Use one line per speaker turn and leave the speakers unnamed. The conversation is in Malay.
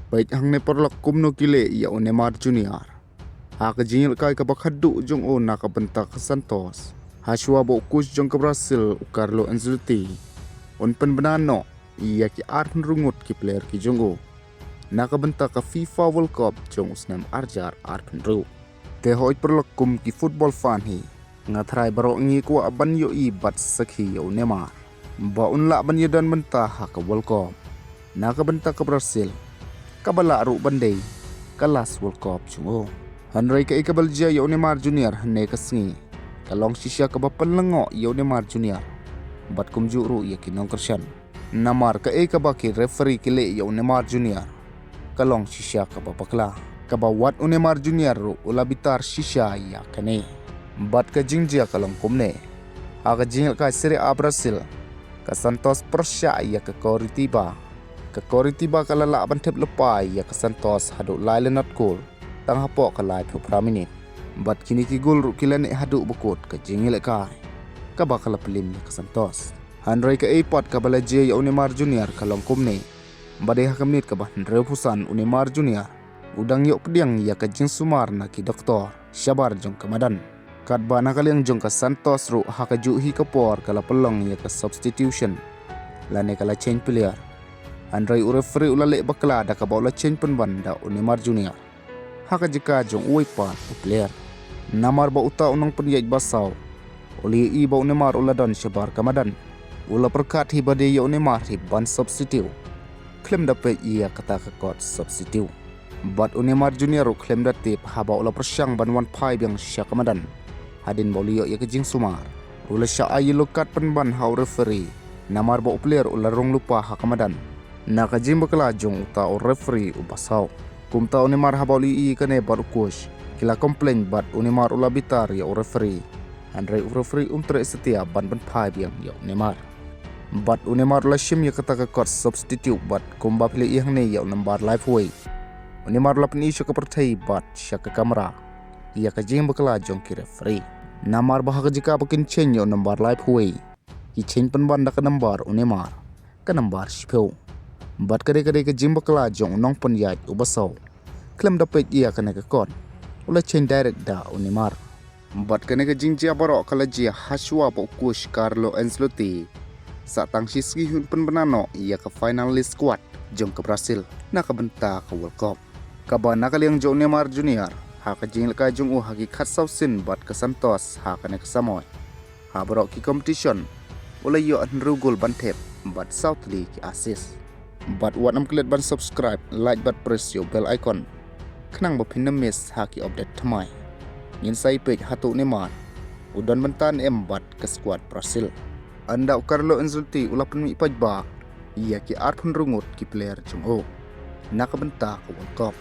Baik hang ne perlak kumno kile ya o Neymar Junior. Ha ka jingil kai ka bakhadu jong o na ka bentak Santos. Ha shua bo kus jong ka Brazil u Carlo Ancelotti. On pen benano iya ki arhun rungut ki player ki jong o. Na ka bentak ka FIFA World Cup jong usnam arjar arhun ru. Te hoi perlak kum ki football fan hi. Ngatrai baro ngi ko aban yo I bat sakhi ya o Neymar. Ba unla ban yadan mentah ha ka World Cup. Na ka bentak ka Brazil. Kabala ru bandai kelas World Cup cungo. Hanrai ka ikabal jia ya Neymar Junior hane kasngi. Kalong sisya ka bapan lengo ya Neymar Junior. Bat kum juru ya kinong kersyan. Namar ka ikabaki referee kile ya Neymar Junior. Kalong sisya ka bapakla. Kabawat Neymar Junior ru ulabitar sisya ya kane. Bat ka jingjia kalong kumne. Aga jingil ka Serie A Brazil. Ka Santos persya ya ka Coritiba. Ka Coritiba kalala bantep lepai ya ka Santos haduk lai lenat gol. Tang hapo ka lai pupra minit. Bat kini ki gol ru kilane haduk bukut ka jingil kai. Ka bakal pelim ya ka Santos. Hanrai ka ipot ka balaje ya Neymar Junior kalong kumne. Badai hakamit ka bah repusan Neymar Junior. Udang yok kediang ya ka jing sumar na ki doktor. Syabar jong kamadan. Kat ba nakaliang jong ka Santos ru haka juhi ka por kala pelong ya ka substitution. Lane kala change player. Andrai referee ulale bakla da ka bola change penban da Neymar Junior. Haka jika jong uipa player. Namar ba uta unang penyait basau. Oli I ba Neymar uladon syabar kamadan. Ula perkat hi bade ya Neymar hi ban substitute. Klaim dapat ia kata ka kot substitute. Bat Neymar Junior klaim datip haba ula persyang ban wan pai yang sya kamadan. Hadin ba liyo ya kejing sumar. Ula sya ayi lukat penban hau referee. Namar ba player ula rong lupa ha kamadan. Nakajim bakla jong uta o referee u basau. Kumta Neymar habali I kane baru coach. Kila komplain bat Neymar ula bitar ya o referee. Andrai referee tre setia ban pai yang ya Neymar. Bat Neymar ula shim ya kata ka kot substitute bat kumba pili yang ne ya nambar live way. Neymar ula peni sya ka pertai bat sya ka kamera. Ia kajim bakla jong ki referee. Namar bahaka jika bakin change ya nambar live way. Ki change penban da ka nambar Neymar. Ka nambar shipeu. Bat kade-kade ke jimba kela jong nong penyait ubasau. Klaim dapat ia kena ke kon. Ula chain direct da Neymar. Bat kena ke jingjia barok kala jia haswa po coach Carlo Ancelotti. Saat tang siski hun penbenano ia ke finalist squad jong ke Brazil. Na ke benta ke World Cup. Kabana kali yang jong Neymar Junior. Ha ke jingil ka jong hakikat sausin bat ke Santos ha kena ke Samoy. Ha barok ki competition. Ula yo anru gol bantep. Bat Southly ki assist. Bat wat nam klik ban subscribe, like bat press yo bell icon. Kenang bapin miss haki update thamai. Ngin sai page hatu Neymar. Udan bentan bat ke squad Brazil. Anda Carlo Ancelotti ulah penmi pajba. Ia ki arpun rungut ki player jong o. Nak benta ke World Cup.